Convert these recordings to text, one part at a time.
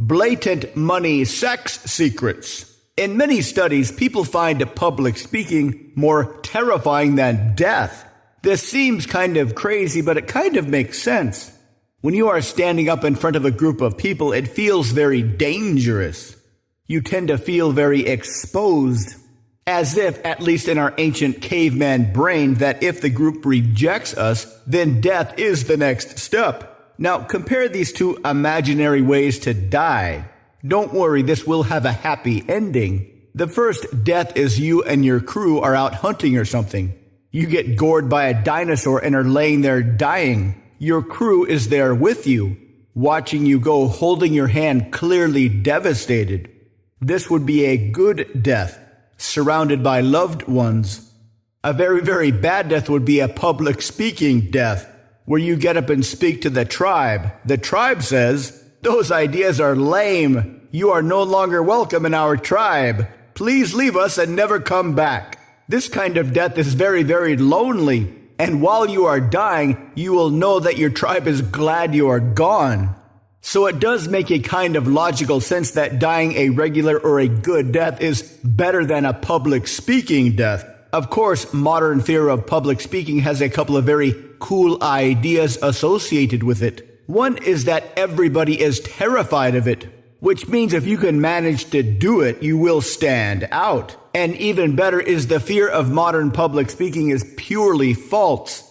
Blatant money sex secrets. In many studies, people find public speaking more terrifying than death. This seems kind of crazy, but it kind of makes sense. When you are standing up in front of a group of people, it feels very dangerous. You tend to feel very exposed. As if, at least in our ancient caveman brain, that if the group rejects us, then death is the next step. Now, compare these two imaginary ways to die. Don't worry, this will have a happy ending. The first death is you and your crew are out hunting or something. You get gored by a dinosaur and are laying there dying. Your crew is there with you, watching you go, holding your hand, clearly devastated. This would be a good death, surrounded by loved ones. A very, very bad death would be a public speaking death, where you get up and speak to the tribe. The tribe says, "Those ideas are lame. You are no longer welcome in our tribe. Please leave us and never come back." This kind of death is very, very lonely. And while you are dying, you will know that your tribe is glad you are gone. So it does make a kind of logical sense that dying a regular or a good death is better than a public speaking death. Of course, modern fear of public speaking has a couple of very cool ideas associated with it. One is that everybody is terrified of it, which means if you can manage to do it, you will stand out. And even better is the fear of modern public speaking is purely false.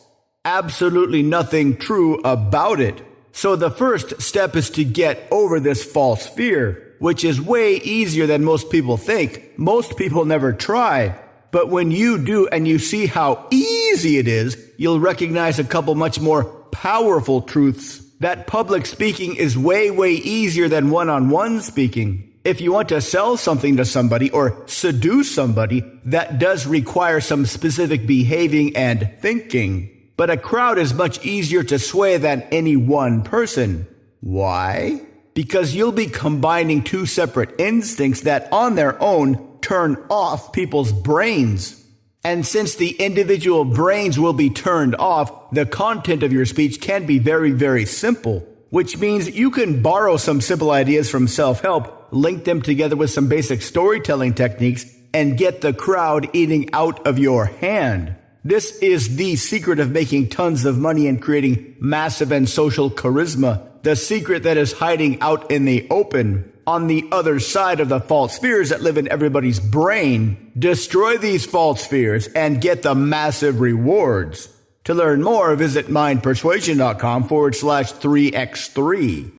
Absolutely nothing true about it. So the first step is to get over this false fear, which is way easier than most people think. Most people never try. But when you do and you see how easy it is, you'll recognize a couple much more powerful truths. That public speaking is way, way easier than one-on-one speaking. If you want to sell something to somebody or seduce somebody, that does require some specific behaving and thinking. But a crowd is much easier to sway than any one person. Why? Because you'll be combining two separate instincts that on their own turn off people's brains. And since the individual brains will be turned off, the content of your speech can be very, very simple, which means you can borrow some simple ideas from self-help, link them together with some basic storytelling techniques, and get the crowd eating out of your hand. This is the secret of making tons of money and creating massive and social charisma, the secret that is hiding out in the open. On the other side of the false fears that live in everybody's brain, destroy these false fears and get the massive rewards. To learn more, visit mindpersuasion.com/3x3.